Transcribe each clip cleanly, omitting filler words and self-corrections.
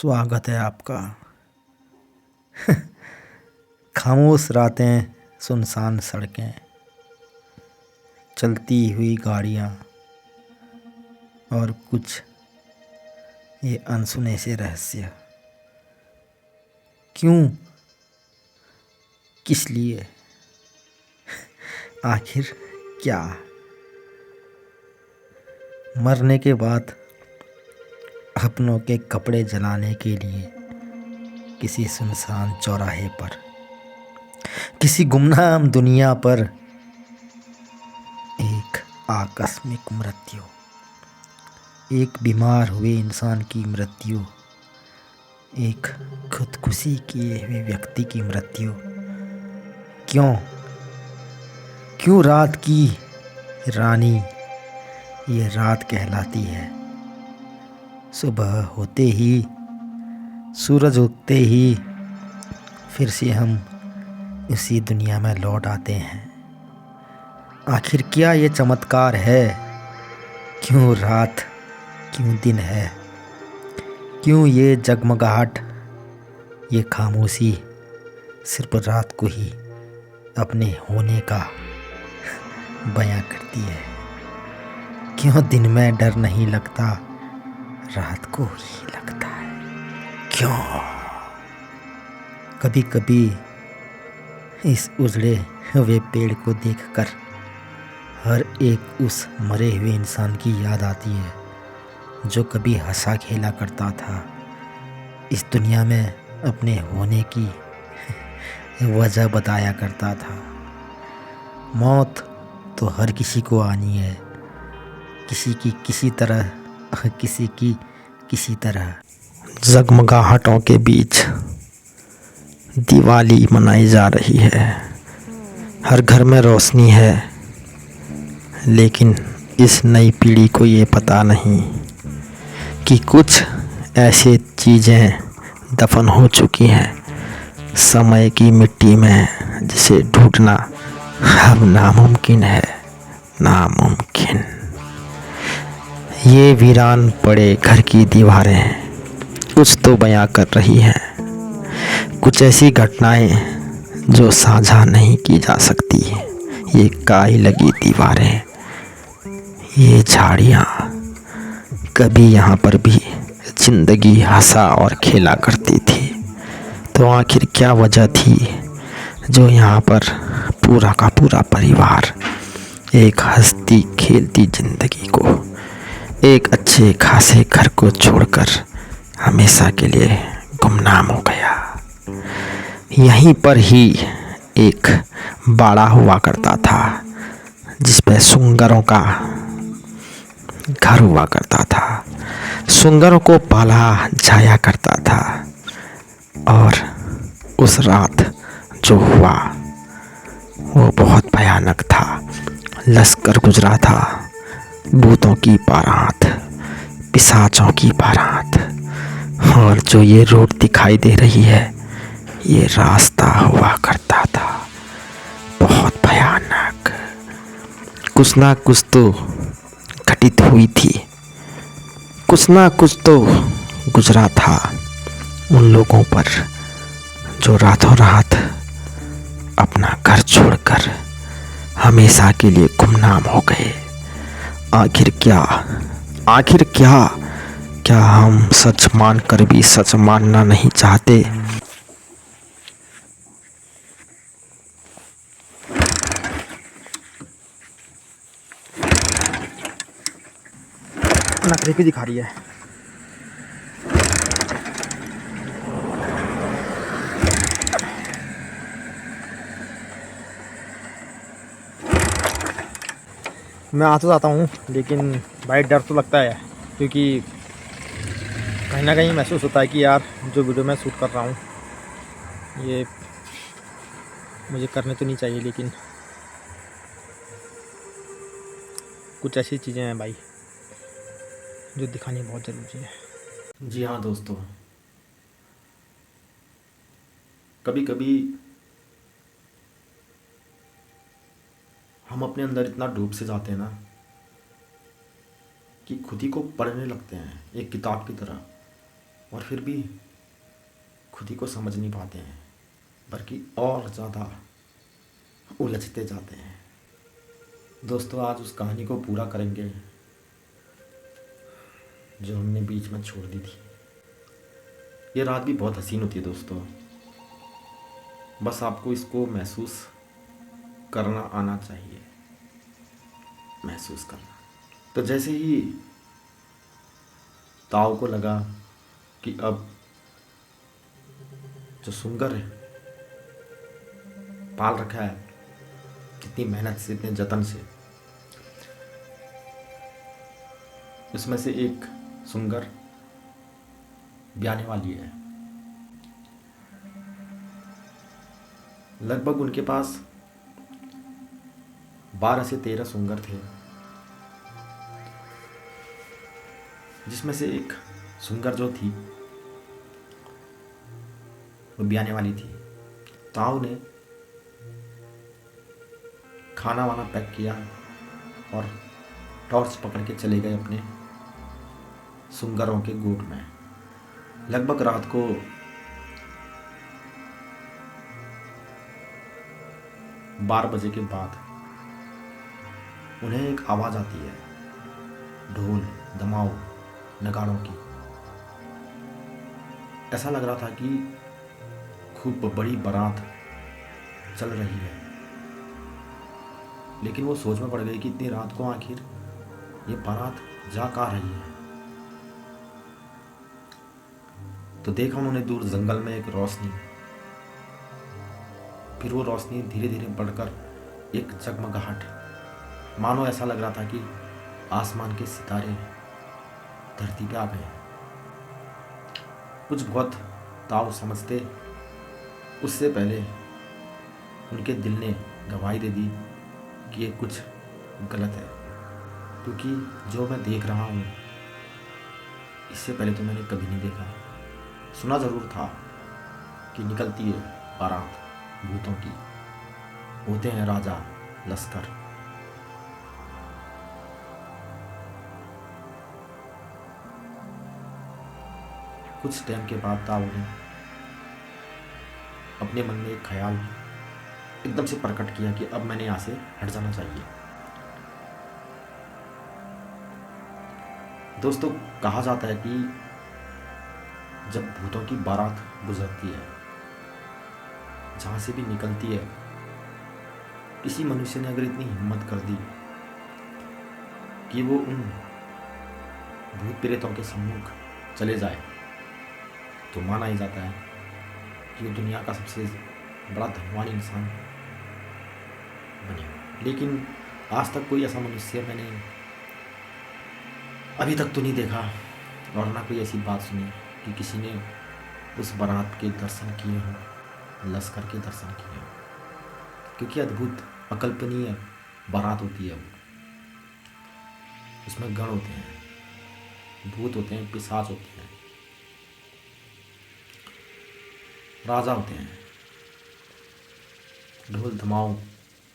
स्वागत है आपका। खामोश रातें, सुनसान सड़कें, चलती हुई गाड़ियाँ और कुछ ये अनसुने से रहस्य। क्यों, किस लिए, आखिर क्या? मरने के बाद अपनों के कपड़े जलाने के लिए किसी सुनसान चौराहे पर, किसी गुमनाम दुनिया पर एक आकस्मिक मृत्यु, एक बीमार हुए इंसान की मृत्यु, एक खुदकुशी किए हुए व्यक्ति की मृत्यु। क्यों क्यों रात की रानी ये रात कहलाती है? सुबह होते ही, सूरज उगते ही फिर से हम इसी दुनिया में लौट आते हैं। आखिर क्या ये चमत्कार है? क्यों रात, क्यों दिन है? क्यों ये जगमगाहट, ये खामोशी सिर्फ रात को ही अपने होने का बयां करती है? क्यों दिन में डर नहीं लगता, रात को ही लगता है? क्यों? कभी कभी इस उजड़े हुए पेड़ को देखकर हर एक उस मरे हुए इंसान की याद आती है जो कभी हंसा खेला करता था, इस दुनिया में अपने होने की वजह बताया करता था। मौत तो हर किसी को आनी है, किसी की किसी तरह, किसी की किसी तरह। जगमगाहटों के बीच दिवाली मनाई जा रही है। हर घर में रोशनी है, लेकिन इस नई पीढ़ी को ये पता नहीं कि कुछ ऐसी चीज़ें दफन हो चुकी हैं समय की मिट्टी में, जिसे ढूंढना अब नामुमकिन है, नामुमकिन। ये वीरान पड़े घर की दीवारें कुछ तो बयां कर रही हैं, कुछ ऐसी घटनाएं जो साझा नहीं की जा सकती। ये काई लगी दीवारें, ये झाड़ियाँ, कभी यहाँ पर भी जिंदगी हंसा और खेला करती थी। तो आखिर क्या वजह थी जो यहाँ पर पूरा का पूरा परिवार एक हंसती खेलती जिंदगी को, एक अच्छे खासे घर को छोड़कर हमेशा के लिए गुमनाम हो गया? यहीं पर ही एक बाड़ा हुआ करता था जिस पे सुंगरों का घर हुआ करता था, सुंगरों को पाला जाया करता था। और उस रात जो हुआ वो बहुत भयानक था। लश्कर गुजरा था, भूतों की बारात, पिशाचों की बारात, और जो ये रोड दिखाई दे रही है ये रास्ता हुआ करता था बहुत भयानक। कुछ ना कुछ तो घटित हुई थी, कुछ ना कुछ तो गुजरा था उन लोगों पर जो रातों रात अपना घर छोड़कर हमेशा के लिए गुमनाम हो गए। आखिर क्या, आखिर क्या? क्या हम सच मानकर भी सच मानना नहीं चाहते? नखरे भी दिखा रही है। मैं आ तो जाता हूँ, लेकिन भाई डर तो लगता है, क्योंकि कहीं ना कहीं महसूस होता है कि यार जो वीडियो मैं शूट कर रहा हूँ ये मुझे करने तो नहीं चाहिए, लेकिन कुछ ऐसी चीज़ें हैं भाई जो दिखानी बहुत ज़रूरी है। जी हाँ दोस्तों, कभी कभी हम अपने अंदर इतना डूब से जाते हैं ना कि खुद ही को पढ़ने लगते हैं एक किताब की तरह। और फिर भी खुद ही को समझ नहीं पाते हैं, बल्कि और ज़्यादा उलझते जाते हैं। दोस्तों, आज उस कहानी को पूरा करेंगे जो हमने बीच में छोड़ दी थी। ये रात भी बहुत हसीन होती है दोस्तों, बस आपको इसको महसूस करना आना चाहिए, महसूस करना। तो जैसे ही ताऊ को लगा कि अब जो सुंगर है पाल रखा है इतनी मेहनत से, इतने जतन से, उसमें से एक सुंगर ब्याने वाली है। लगभग उनके पास 12 से 13 सुंगर थे, जिसमें से एक सुंगर जो थी वो ब्याने वाली थी। ताऊ ने खाना वाना पैक किया और टॉर्च पकड़ के चले गए अपने सुंगरों के गोट में। लगभग रात को 12 बजे के बाद उन्हें एक आवाज़ आती है, ढोल दमाऊ नगाड़ों की। ऐसा लग रहा था कि खूब बड़ी बारात चल रही है, लेकिन वो सोच में पड़ गई कि इतनी रात को आखिर ये बारात जा कहाँ रही है। तो देखा उन्होंने दूर जंगल में एक रोशनी, फिर वो रोशनी धीरे धीरे बढ़कर एक जगमगाहट, मानो ऐसा लग रहा था कि आसमान के सितारे धरती पे आ गए। कुछ बहुत ताऊ समझते उससे पहले उनके दिल ने गवाही दे दी कि ये कुछ गलत है, क्योंकि जो मैं देख रहा हूँ इससे पहले तो मैंने कभी नहीं देखा। सुना ज़रूर था कि निकलती है बारात भूतों की, होते हैं राजा लश्कर। कुछ टाइम के बाद ताऊ ने अपने मन में एक ख्याल एकदम से प्रकट किया कि अब मैंने यहाँ से हट जाना चाहिए। दोस्तों, कहा जाता है कि जब भूतों की बारात गुजरती है, जहाँ से भी निकलती है, किसी मनुष्य ने अगर इतनी हिम्मत कर दी कि वो उन भूत प्रेतों के सम्मुख चले जाए, तो माना ही जाता है कि वो दुनिया का सबसे बड़ा धनवान इंसान बने। लेकिन आज तक कोई ऐसा मनुष्य मैंने अभी तक तो नहीं देखा, और ना कोई ऐसी बात सुनी कि किसी ने उस बारात के दर्शन किए हों, लश्कर के दर्शन किए हों। क्योंकि अद्भुत अकल्पनीय बारात होती है वो। उसमें गण होते हैं, भूत होते हैं, पिशाच होते हैं, राजा होते हैं, ढोल धमाऊ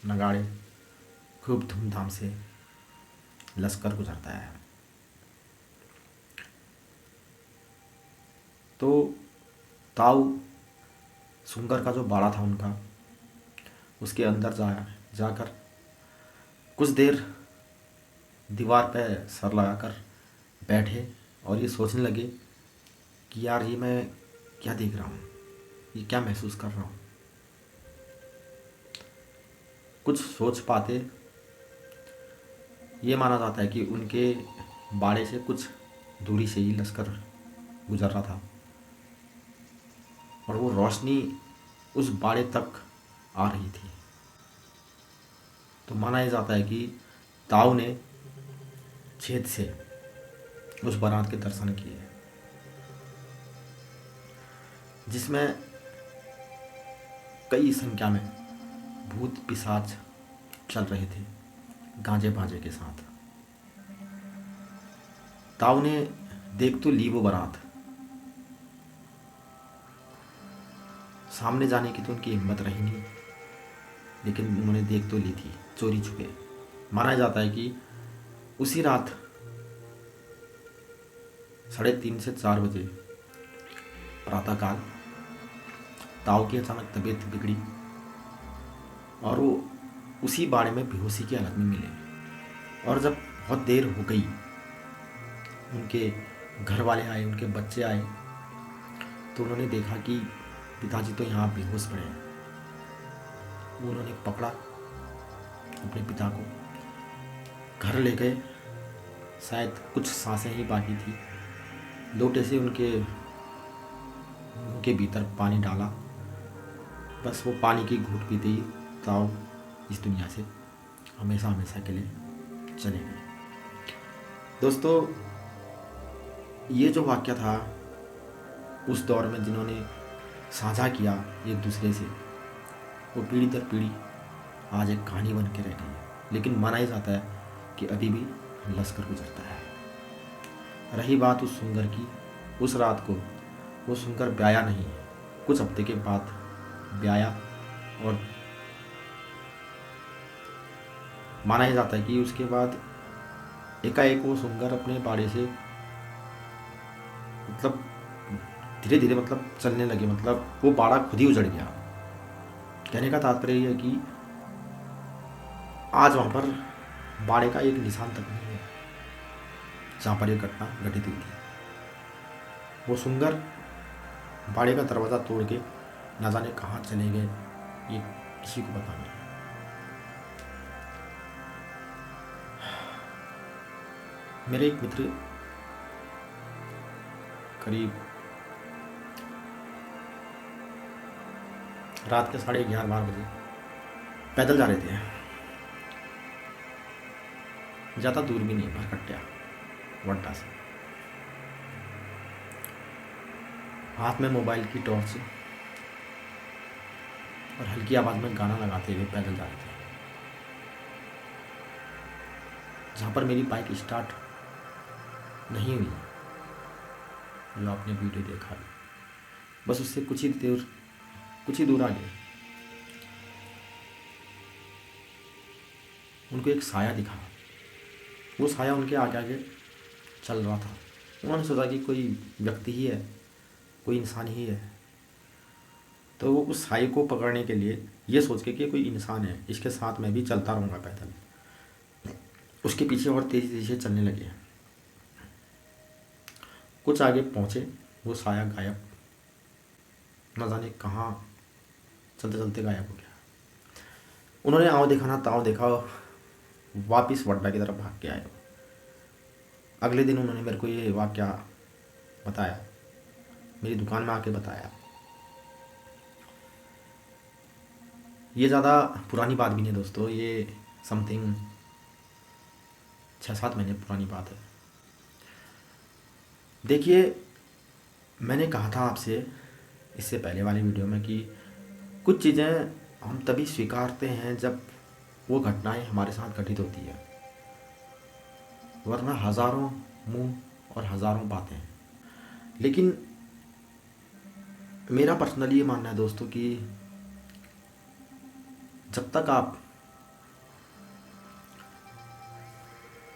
नगाड़े, खूब धूमधाम से लश्कर गुजरता है। तो ताऊ सुंगर का जो बाड़ा था उनका, उसके अंदर जाकर कुछ देर दीवार पे सर लगाकर बैठे और ये सोचने लगे कि यार ये मैं क्या देख रहा हूँ, ये क्या महसूस कर रहा हूँ। कुछ सोच पाते ये माना जाता है कि उनके बाड़े से कुछ दूरी से ही लश्कर गुजर रहा था और वो रोशनी उस बाड़े तक आ रही थी। तो माना यह जाता है कि ताऊ ने छेद से उस बारात के दर्शन किए, जिसमें कई संख्या में भूत पिशाच चल रहे थे गांजे बाजे के साथ। ताऊ ने देख तो ली वो बारात, सामने जाने की तो उनकी हिम्मत रही नहीं, लेकिन उन्होंने देख तो ली थी चोरी छुपे। माना जाता है कि उसी रात 3:30 से 4 बजे प्रातःकाल ताऊ की अचानक तबीयत बिगड़ी और वो उसी बाड़े में बेहोशी की हालत में मिले। और जब बहुत देर हो गई, उनके घर वाले आए, उनके बच्चे आए, तो उन्होंने देखा कि पिताजी तो यहाँ बेहोश पड़े हैं। उन्होंने पकड़ा अपने पिता को, घर ले गए। शायद कुछ सांसें ही बाकी थी। लोटे से उनके भीतर पानी डाला। बस वो पानी की घूंट पीते ही ताऊ इस दुनिया से हमेशा हमेशा के लिए चले गए। दोस्तों, ये जो वाक़या था उस दौर में जिन्होंने साझा किया एक दूसरे से, वो पीढ़ी दर पीढ़ी आज एक कहानी बन के रह गई है। लेकिन माना ही जाता है कि अभी भी लश्कर गुजरता है। रही बात उस सुंगर की, उस रात को वो सुंगर ब्याया नहीं, कुछ हफ्ते के बाद ब्याया। और माना ही जाता है कि उसके बाद एकाएक वो सुंगर अपने बाड़े से मतलब धीरे धीरे चलने लगे। वो बाड़ा खुद ही उजड़ गया। कहने का तात्पर्य यह है कि आज वहाँ पर बाड़े का एक निशान तक नहीं है जहाँ पर यह घटना घटित हुई थी। वो सुंगर बाड़े का दरवाज़ा तोड़ के न जाने कहाँ चले गए, ये किसी को पता नहीं। मेरे एक मित्र करीब रात के 11:30-12 बजे पैदल जा रहे थे। ज़्यादा दूर भी नहीं, भरकट्या वड्डा से। हाथ में मोबाइल की टॉर्च और हल्की आवाज़ में गाना लगाते हुए पैदल जा रहे थे। जहाँ पर मेरी बाइक स्टार्ट नहीं हुई, जो आपने वीडियो देखा, बस उससे कुछ ही दूर आगे उनको एक साया दिखा। वो साया उनके आगे आगे चल रहा था। उन्होंने सोचा कि कोई व्यक्ति ही है, कोई इंसान ही है। तो वो उस साये को पकड़ने के लिए ये सोच के कि कोई इंसान है, इसके साथ मैं भी चलता रहूँगा पैदल, उसके पीछे और तेज़ी तेज़ी से चलने लगे। कुछ आगे पहुँचे, वो साया गायब, न जाने कहाँ चलते चलते गायब हो गया। उन्होंने आओ देखा ना ताओ देखा, वापिस वड्डा की तरफ भाग के आए। अगले दिन उन्होंने मेरे को ये वाक़या बताया, मेरी दुकान में आके बताया। ये ज़्यादा पुरानी बात भी नहीं दोस्तों, ये समथिंग 6-7 महीने पुरानी बात है। देखिए, मैंने कहा था आपसे इससे पहले वाली वीडियो में कि कुछ चीज़ें हम तभी स्वीकारते हैं जब वो घटनाएं हमारे साथ घटित होती है, वरना हज़ारों मुंह और हज़ारों बातें। लेकिन मेरा पर्सनली ये मानना है दोस्तों कि जब तक आप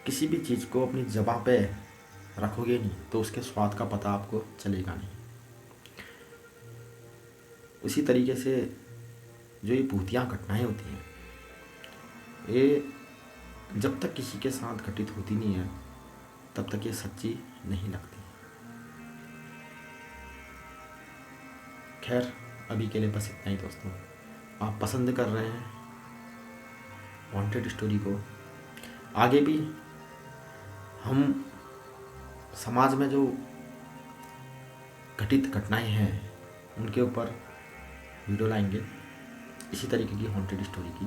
किसी भी चीज़ को अपनी ज़बान पे रखोगे नहीं, तो उसके स्वाद का पता आपको चलेगा नहीं। उसी तरीके से जो ये भूतिया घटनाएं होती हैं, ये जब तक किसी के साथ घटित होती नहीं है, तब तक ये सच्ची नहीं लगती। खैर, अभी के लिए बस इतना ही दोस्तों। आप पसंद कर रहे हैं वांटेड स्टोरी को, आगे भी हम समाज में जो घटित घटनाएं हैं उनके ऊपर वीडियो लाएंगे, इसी तरीके की हॉन्टेड स्टोरी की,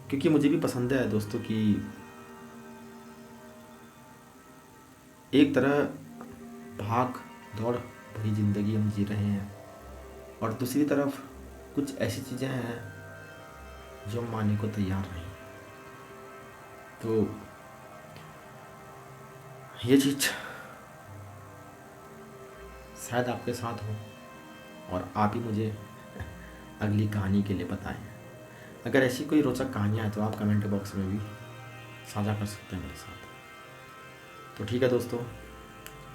क्योंकि मुझे भी पसंद है दोस्तों कि एक तरह भाग दौड़ भरी ज़िंदगी हम जी रहे हैं, और दूसरी तरफ कुछ ऐसी चीज़ें हैं जो हम मानने को तैयार नहीं। तो ये चीज़ शायद आपके साथ हो, और आप ही मुझे अगली कहानी के लिए बताएं। अगर ऐसी कोई रोचक कहानियाँ हैं तो आप कमेंट बॉक्स में भी साझा कर सकते हैं मेरे साथ। तो ठीक है दोस्तों,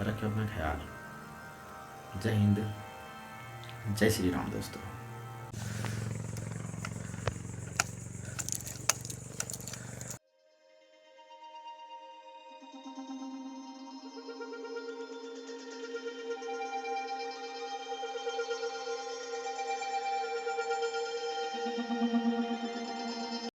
रखें अपना ख्याल। जय हिंद, जय श्री राम दोस्तों।